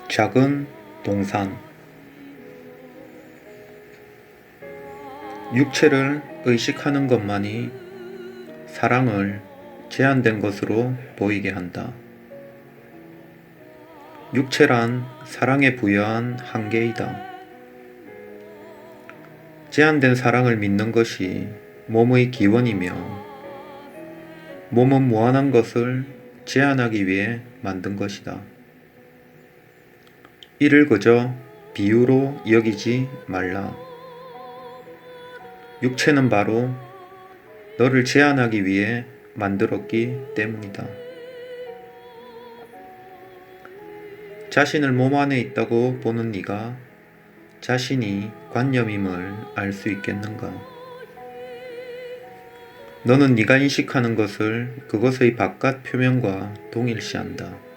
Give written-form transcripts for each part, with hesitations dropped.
작은 동산. 육체를 의식하는 것만이 사랑을 제한된 것으로 보이게 한다. 육체란 사랑에 부여한 한계이다. 제한된 사랑을 믿는 것이 몸의 기원이며 몸은 무한한 것을 제한하기 위해 만든 것이다. 이를 그저 비유로 여기지 말라. 육체는 바로 너를 제한하기 위해 만들었기 때문이다. 자신을 몸 안에 있다고 보는 네가 자신이 관념임을 알 수 있겠는가? 너는 네가 인식하는 것을 그것의 바깥 표면과 동일시한다.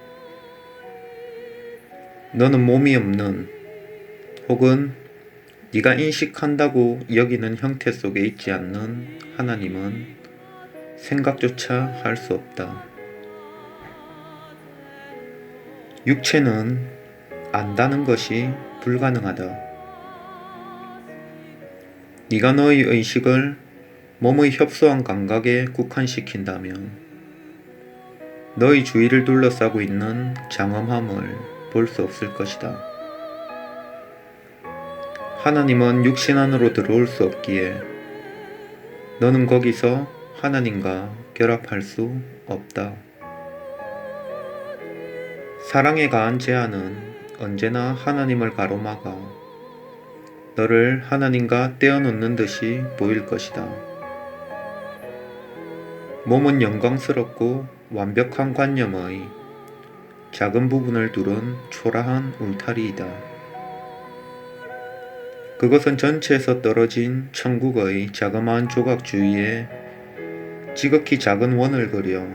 너는 몸이 없는 혹은 네가 인식한다고 여기는 형태 속에 있지 않는 하나님은 생각조차 할 수 없다. 육체는 안다는 것이 불가능하다. 네가 너의 의식을 몸의 협소한 감각에 국한시킨다면 너의 주위를 둘러싸고 있는 장엄함을 볼 수 없을 것이다. 하나님은 육신 안으로 들어올 수 없기에 너는 거기서 하나님과 결합할 수 없다. 사랑에 가한 제한은 언제나 하나님을 가로막아 너를 하나님과 떼어놓는 듯이 보일 것이다. 몸은 영광스럽고 완벽한 관념의 작은 부분을 두른 초라한 울타리이다. 그것은 전체에서 떨어진 천국의 자그마한 조각 주위에 지극히 작은 원을 그려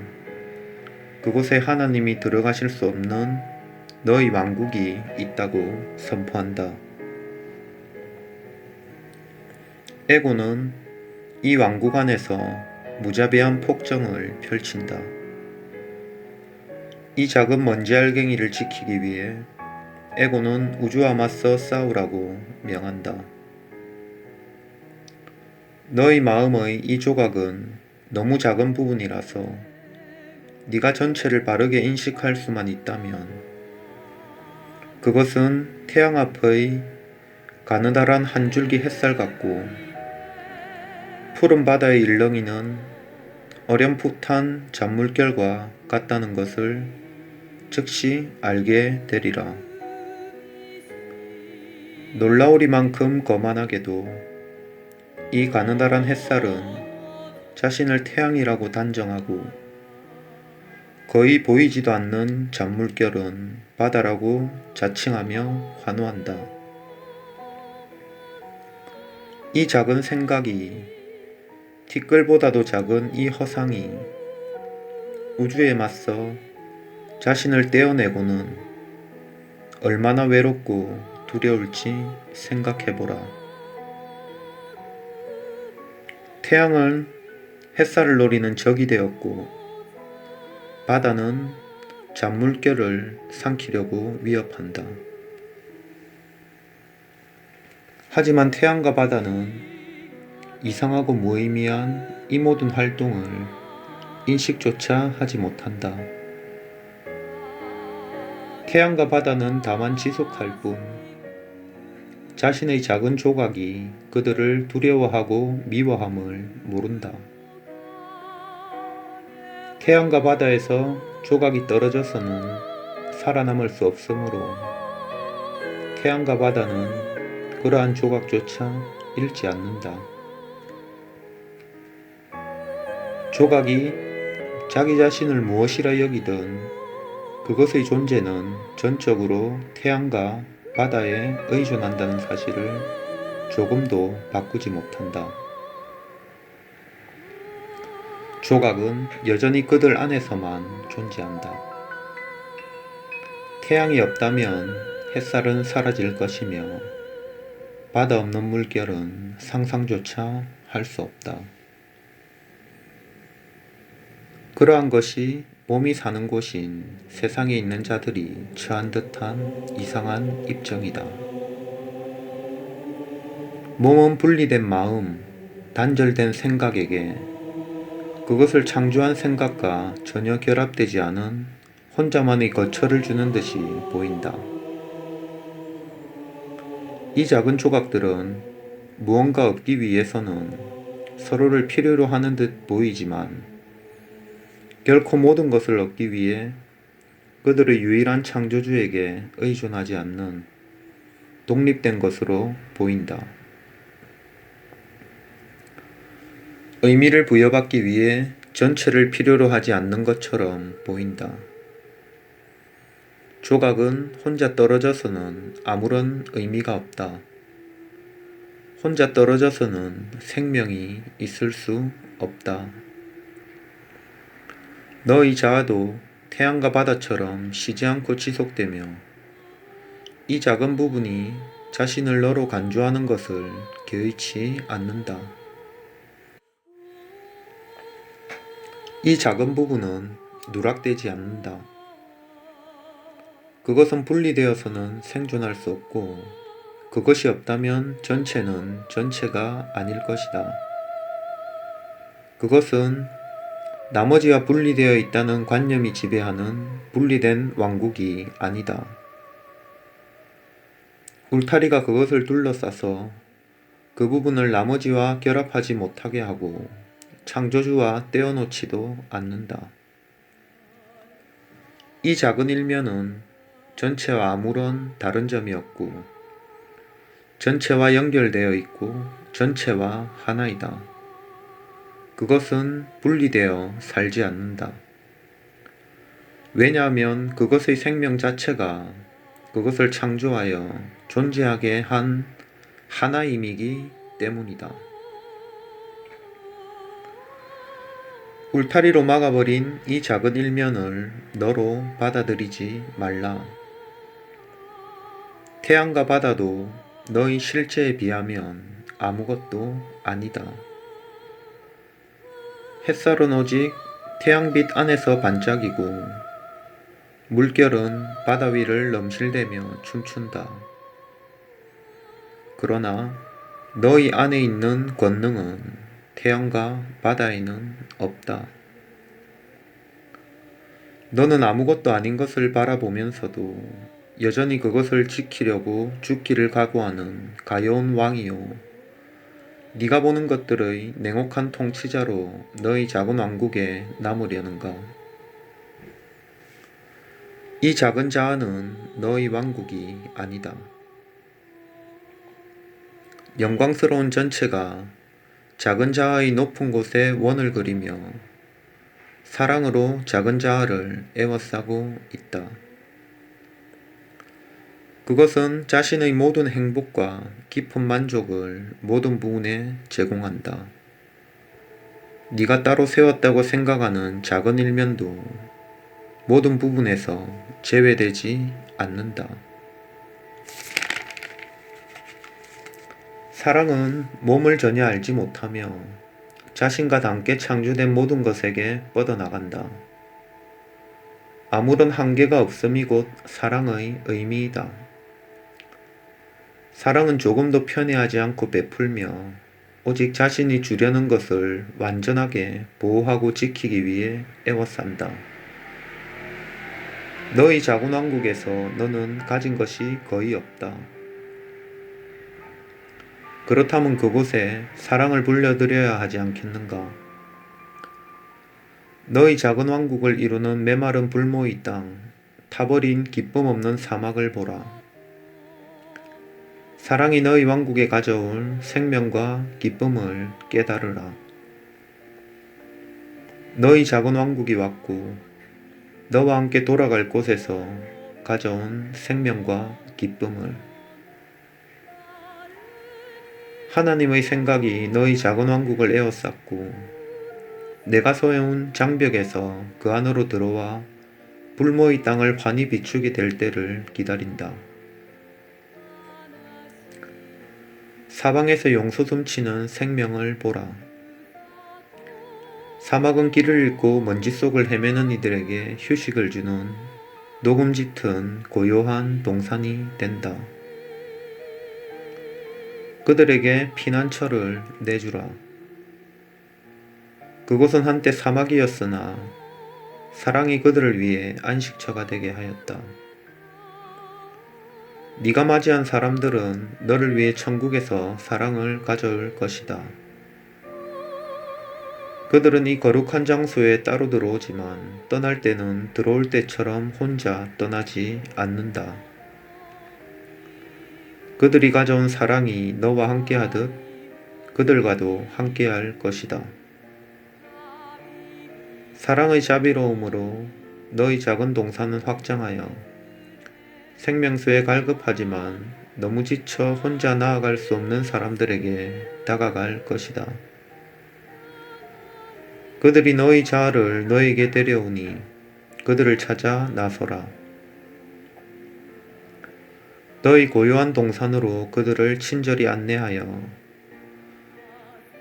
그곳에 하나님이 들어가실 수 없는 너의 왕국이 있다고 선포한다. 에고는 이 왕국 안에서 무자비한 폭정을 펼친다. 이 작은 먼지 알갱이를 지키기 위해 에고는 우주와 맞서 싸우라고 명한다. 너의 마음의 이 조각은 너무 작은 부분이라서 네가 전체를 바르게 인식할 수만 있다면 그것은 태양 앞의 가느다란 한 줄기 햇살 같고 푸른 바다의 일렁이는 어렴풋한 잔물결과 같다는 것을 즉시 알게 되리라. 놀라우리만큼 거만하게도 이 가느다란 햇살은 자신을 태양이라고 단정하고 거의 보이지도 않는 잔물결은 바다라고 자칭하며 환호한다. 이 작은 생각이, 티끌보다도 작은 이 허상이 우주에 맞서 자신을 떼어내고는 얼마나 외롭고 두려울지 생각해보라. 태양은 햇살을 노리는 적이 되었고 바다는 잔물결을 삼키려고 위협한다. 하지만 태양과 바다는 이상하고 무의미한 이 모든 활동을 인식조차 하지 못한다. 태양과 바다는 다만 지속할 뿐 자신의 작은 조각이 그들을 두려워하고 미워함을 모른다. 태양과 바다에서 조각이 떨어져서는 살아남을 수 없으므로 태양과 바다는 그러한 조각조차 잃지 않는다. 조각이 자기 자신을 무엇이라 여기든 그것의 존재는 전적으로 태양과 바다에 의존한다는 사실을 조금도 바꾸지 못한다. 조각은 여전히 그들 안에서만 존재한다. 태양이 없다면 햇살은 사라질 것이며 바다 없는 물결은 상상조차 할 수 없다. 그러한 것이 몸이 사는 곳인 세상에 있는 자들이 처한 듯한 이상한 입정이다. 몸은 분리된 마음, 단절된 생각에게 그것을 창조한 생각과 전혀 결합되지 않은 혼자만의 거처를 주는 듯이 보인다. 이 작은 조각들은 무언가 얻기 위해서는 서로를 필요로 하는 듯 보이지만 결코 모든 것을 얻기 위해 그들의 유일한 창조주에게 의존하지 않는 독립된 것으로 보인다. 의미를 부여받기 위해 전체를 필요로 하지 않는 것처럼 보인다. 조각은 혼자 떨어져서는 아무런 의미가 없다. 혼자 떨어져서는 생명이 있을 수 없다. 너의 자아도 태양과 바다처럼 쉬지 않고 지속되며 이 작은 부분이 자신을 너로 간주하는 것을 개의치 않는다. 이 작은 부분은 누락되지 않는다. 그것은 분리되어서는 생존할 수 없고 그것이 없다면 전체는 전체가 아닐 것이다. 그것은 나머지와 분리되어 있다는 관념이 지배하는 분리된 왕국이 아니다. 울타리가 그것을 둘러싸서 그 부분을 나머지와 결합하지 못하게 하고 창조주와 떼어놓지도 않는다. 이 작은 일면은 전체와 아무런 다른 점이 없고 전체와 연결되어 있고 전체와 하나이다. 그것은 분리되어 살지 않는다. 왜냐하면 그것의 생명 자체가 그것을 창조하여 존재하게 한 하나임이기 때문이다. 울타리로 막아버린 이 작은 일면을 너로 받아들이지 말라. 태양과 바다도 너의 실체에 비하면 아무것도 아니다. 햇살은 오직 태양빛 안에서 반짝이고 물결은 바다 위를 넘실대며 춤춘다. 그러나 너희 안에 있는 권능은 태양과 바다에는 없다. 너는 아무것도 아닌 것을 바라보면서도 여전히 그것을 지키려고 죽기를 각오하는 가여운 왕이요. 네가 보는 것들의 냉혹한 통치자로 너희 작은 왕국에 남으려는가? 이 작은 자아는 너희 왕국이 아니다. 영광스러운 전체가 작은 자아의 높은 곳에 원을 그리며 사랑으로 작은 자아를 에워싸고 있다. 그것은 자신의 모든 행복과 깊은 만족을 모든 부분에 제공한다. 네가 따로 세웠다고 생각하는 작은 일면도 모든 부분에서 제외되지 않는다. 사랑은 몸을 전혀 알지 못하며 자신과 함께 창조된 모든 것에게 뻗어나간다. 아무런 한계가 없음이 곧 사랑의 의미이다. 사랑은 조금도 편애하지 않고 베풀며 오직 자신이 주려는 것을 완전하게 보호하고 지키기 위해 애워싼다. 너희 작은 왕국에서 너는 가진 것이 거의 없다. 그렇다면 그곳에 사랑을 불려드려야 하지 않겠는가? 너희 작은 왕국을 이루는 메마른 불모의 땅, 타버린 기쁨 없는 사막을 보라. 사랑이 너희 왕국에 가져올 생명과 기쁨을 깨달으라. 너희 작은 왕국이 왔고 너와 함께 돌아갈 곳에서 가져온 생명과 기쁨을. 하나님의 생각이 너희 작은 왕국을 에워쌌고 내가 세운 장벽에서 그 안으로 들어와 불모의 땅을 환히 비추게 될 때를 기다린다. 사방에서 용솟음치는 생명을 보라. 사막은 길을 잃고 먼지 속을 헤매는 이들에게 휴식을 주는 녹음 짙은 고요한 동산이 된다. 그들에게 피난처를 내주라. 그곳은 한때 사막이었으나 사랑이 그들을 위해 안식처가 되게 하였다. 네가 맞이한 사람들은 너를 위해 천국에서 사랑을 가져올 것이다. 그들은 이 거룩한 장소에 따로 들어오지만 떠날 때는 들어올 때처럼 혼자 떠나지 않는다. 그들이 가져온 사랑이 너와 함께하듯 그들과도 함께할 것이다. 사랑의 자비로움으로 너의 작은 동산은 확장하여 생명수에 갈급하지만 너무 지쳐 혼자 나아갈 수 없는 사람들에게 다가갈 것이다. 그들이 너의 자아를 너에게 데려오니 그들을 찾아 나서라. 너의 고요한 동산으로 그들을 친절히 안내하여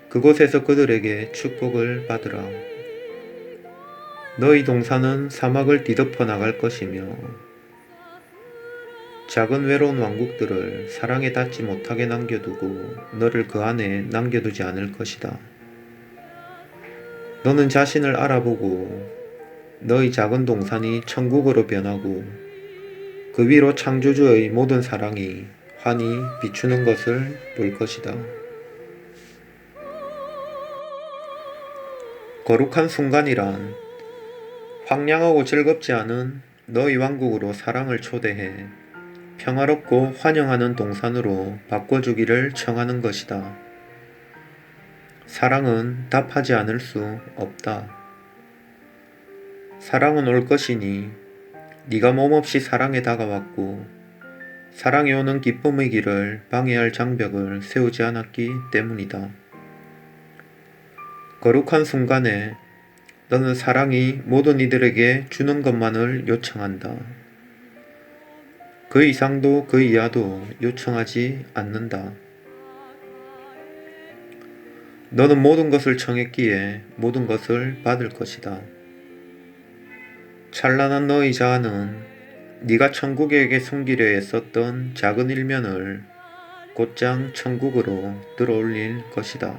그곳에서 그들에게 축복을 받으라. 너의 동산은 사막을 뒤덮어 나갈 것이며 작은 외로운 왕국들을 사랑에 닿지 못하게 남겨두고 너를 그 안에 남겨두지 않을 것이다. 너는 자신을 알아보고 너의 작은 동산이 천국으로 변하고 그 위로 창조주의 모든 사랑이 환히 비추는 것을 볼 것이다. 거룩한 순간이란 황량하고 즐겁지 않은 너의 왕국으로 사랑을 초대해 평화롭고 환영하는 동산으로 바꿔주기를 청하는 것이다. 사랑은 답하지 않을 수 없다. 사랑은 올 것이니 네가 몸없이 사랑에 다가왔고 사랑이 오는 기쁨의 길을 방해할 장벽을 세우지 않았기 때문이다. 거룩한 순간에 너는 사랑이 모든 이들에게 주는 것만을 요청한다. 그 이상도 그 이하도 요청하지 않는다. 너는 모든 것을 청했기에 모든 것을 받을 것이다. 찬란한 너의 자아는 네가 천국에게 숨기려 애썼던 작은 일면을 곧장 천국으로 들어올릴 것이다.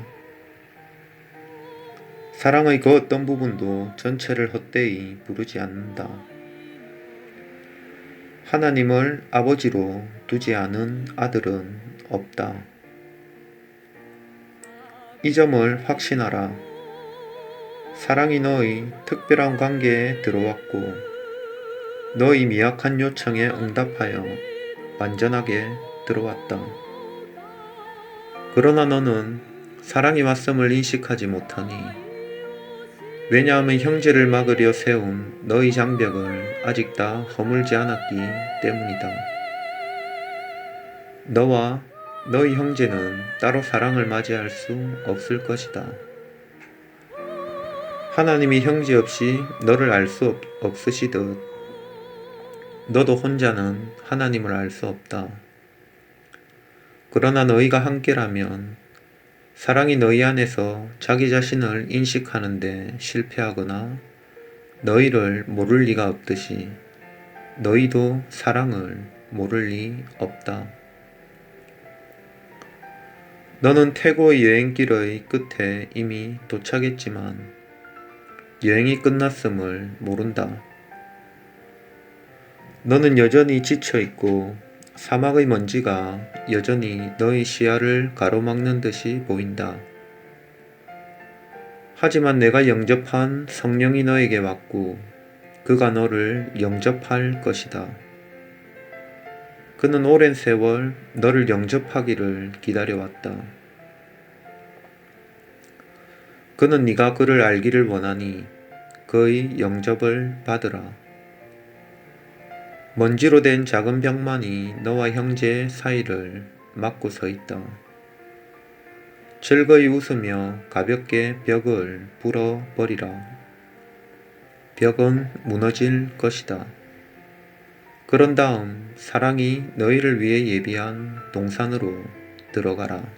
사랑의 그 어떤 부분도 전체를 헛되이 부르지 않는다. 하나님을 아버지로 두지 않은 아들은 없다. 이 점을 확신하라. 사랑이 너의 특별한 관계에 들어왔고 너의 미약한 요청에 응답하여 완전하게 들어왔다. 그러나 너는 사랑이 왔음을 인식하지 못하니 왜냐하면 형제를 막으려 세운 너의 장벽을 아직 다 허물지 않았기 때문이다. 너와 너의 형제는 따로 사랑을 맞이할 수 없을 것이다. 하나님이 형제 없이 너를 알 수 없으시듯 너도 혼자는 하나님을 알 수 없다. 그러나 너희가 함께라면 사랑이 너희 안에서 자기 자신을 인식하는데 실패하거나 너희를 모를 리가 없듯이 너희도 사랑을 모를 리 없다. 너는 태고의 여행길의 끝에 이미 도착했지만 여행이 끝났음을 모른다. 너는 여전히 지쳐있고 사막의 먼지가 여전히 너의 시야를 가로막는 듯이 보인다. 하지만 내가 영접한 성령이 너에게 왔고 그가 너를 영접할 것이다. 그는 오랜 세월 너를 영접하기를 기다려왔다. 그는 네가 그를 알기를 원하니 그의 영접을 받으라. 먼지로 된 작은 벽만이 너와 형제 사이를 막고 서 있다. 즐거이 웃으며 가볍게 벽을 불어버리라. 벽은 무너질 것이다. 그런 다음 사랑이 너희를 위해 예비한 동산으로 들어가라.